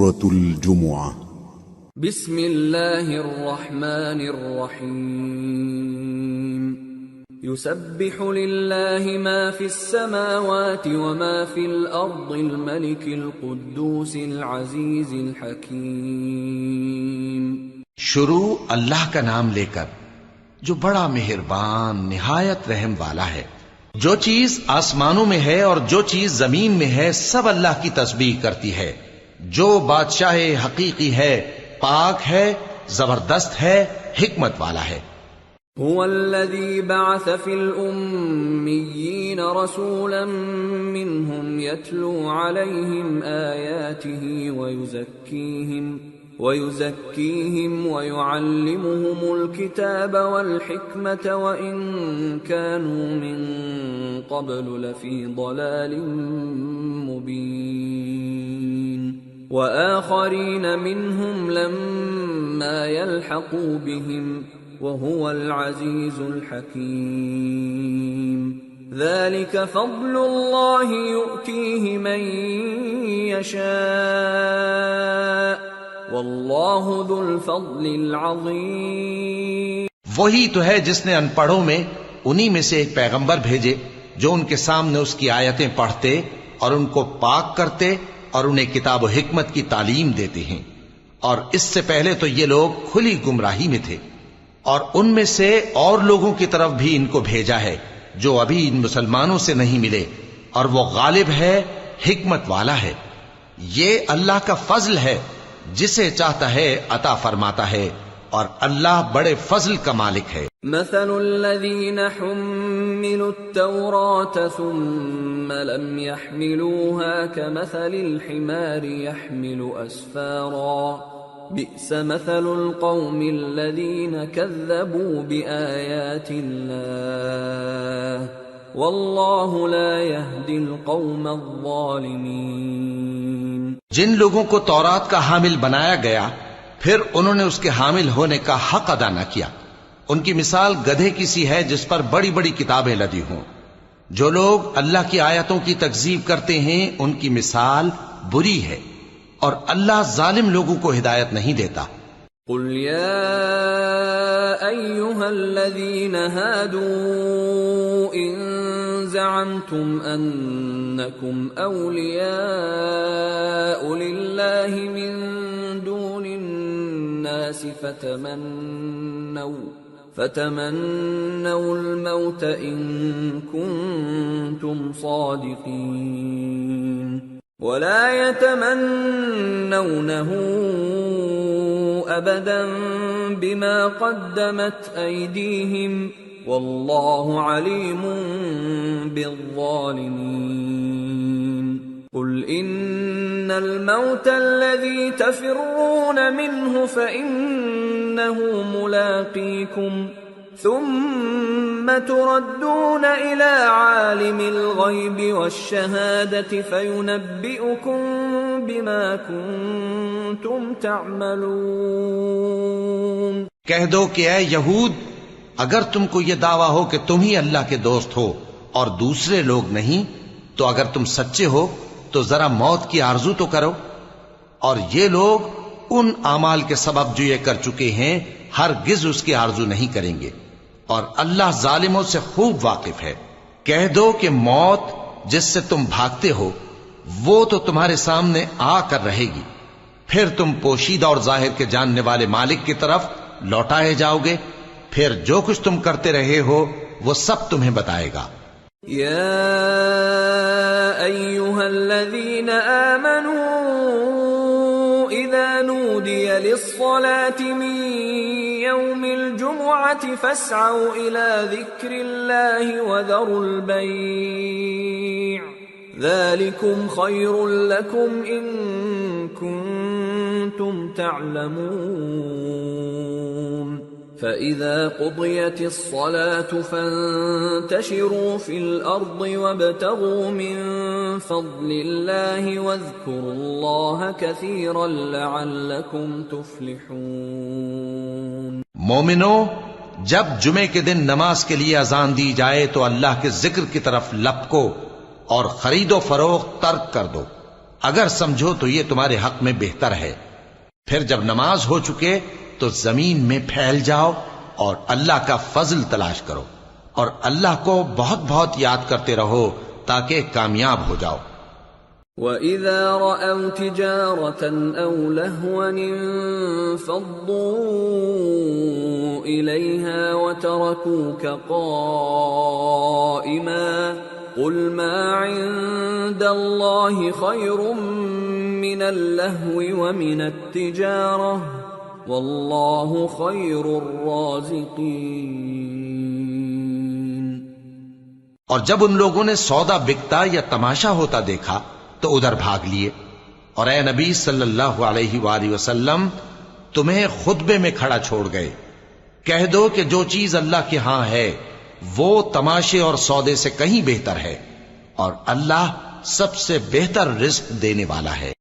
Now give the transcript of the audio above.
سورة الجمعة. بسم اللہ الرحمن الرحیم يسبح للہ ما فی السماوات وما فی الارض الملک القدوس العزیز الحکیم. شروع اللہ کا نام لے کر جو بڑا مہربان نہایت رحم والا ہے. جو چیز آسمانوں میں ہے اور جو چیز زمین میں ہے سب اللہ کی تسبیح کرتی ہے. جو بادشاہ حقیقی ہے پاک ہے زبردست ہے حکمت والا ہے. هو الذي بعث في الأميين رسولا منهم يتلو عليهم آياته ويزكيهم ويعلمهم الكتاب والحكمة وإن كانوا من قبل لفي ضلال مبين وآخرين منهم لما يلحقوا بهم وهو العزيز الحكيم. ذلك فضل الله يؤتيه من يشاء والله ذو الفضل العظيم. وہی تو ہے جس نے ان پڑھوں میں انہی میں سے ایک پیغمبر بھیجے جو ان کے سامنے اس کی آیتیں پڑھتے اور ان کو پاک کرتے اور انہیں کتاب و حکمت کی تعلیم دیتے ہیں. اور اس سے پہلے تو یہ لوگ کھلی گمراہی میں تھے اور ان میں سے اور لوگوں کی طرف بھی ان کو بھیجا ہے جو ابھی ان مسلمانوں سے نہیں ملے اور وہ غالب ہے حکمت والا ہے. یہ اللہ کا فضل ہے جسے چاہتا ہے عطا فرماتا ہے اور اللہ بڑے فضل کا مالک ہے. مثل الذين حملوا التوراة ثم لم يحملوها كمثل الحمار يحمل أسفارا بئس مثل القوم الذين كذبوا بآيات الله والله لا يهدي القوم الظالمين. جن لوگوں کو تورات کا حامل بنایا گیا پھر انہوں نے اس کے حامل ہونے کا حق ادا نہ کیا. ان کی مثال گدھے کی سی ہے جس پر بڑی بڑی کتابیں لدی ہوں. جو لوگ اللہ کی آیتوں کی تکذیب کرتے ہیں ان کی مثال بری ہے اور اللہ ظالم لوگوں کو ہدایت نہیں دیتا. قل یا ایھا الذین ہادوا ان زعمتم انکم اولیاء للہ من دون الناس فتمنوا الموت ان کنتم صادقین ولا يتمنونه ابدا بما قدمت ايديهم والله عليم بالظالمين. قل ان الموت الذي تفرون منه فانه ملاقيكم ثم تردون إلى عالم الغيب والشهادة فينبئكم بما كنتم تعملون. کہہ دو کہ اے یہود اگر تم کو یہ دعویٰ ہو کہ تم ہی اللہ کے دوست ہو اور دوسرے لوگ نہیں تو اگر تم سچے ہو تو ذرا موت کی آرزو تو کرو. اور یہ لوگ ان اعمال کے سبب جو یہ کر چکے ہیں ہرگز اس کی آرزو نہیں کریں گے اور اللہ ظالموں سے خوب واقف ہے. کہہ دو کہ موت جس سے تم بھاگتے ہو وہ تو تمہارے سامنے آ کر رہے گی پھر تم پوشیدہ اور ظاہر کے جاننے والے مالک کی طرف لوٹائے جاؤ گے پھر جو کچھ تم کرتے رہے ہو وہ سب تمہیں بتائے گا. یا ایھا الذین آمنوا اذا نودی للصلاة من يوم الجمعة فاسعوا إلى ذكر الله وذروا البيع ذلكم خير لكم إن كنتم تعلمون. فإذا قضيت الصلاة فانتشروا في الأرض وابتغوا من فضل الله واذكروا الله كثيرا لعلكم تفلحون. مومنو جب جمعے کے دن نماز کے لیے اذان دی جائے تو اللہ کے ذکر کی طرف لپکو اور خرید و فروخت ترک کر دو اگر سمجھو تو یہ تمہارے حق میں بہتر ہے۔ پھر جب نماز ہو چکے تو زمین میں پھیل جاؤ اور اللہ کا فضل تلاش کرو، اور اللہ کو بہت بہت یاد کرتے رہو تاکہ کامیاب ہو جاؤ۔ وَإِذَا رَأَوْا تِجَارَةً أَوْ لَهْوًا انفَضُّوا إِلَيْهَا وَتَرَكُوكَ قَائِمًا قُلْ مَا عِندَ اللَّهِ خَيْرٌ مِّنَ اللَّهْوِ وَمِنَ التِّجَارَةِ وَاللَّهُ خَيْرُ الرَّازِقِينَ۔ اور جب ان لوگوں نے سودا بکتا یا تماشا ہوتا دیکھا تو ادھر بھاگ لیے، اور اے نبی صلی اللہ علیہ وآلہ وسلم تمہیں خطبے میں کھڑا چھوڑ گئے، کہہ دو کہ جو چیز اللہ کے ہاں ہے وہ تماشے اور سودے سے کہیں بہتر ہے، اور اللہ سب سے بہتر رزق دینے والا ہے۔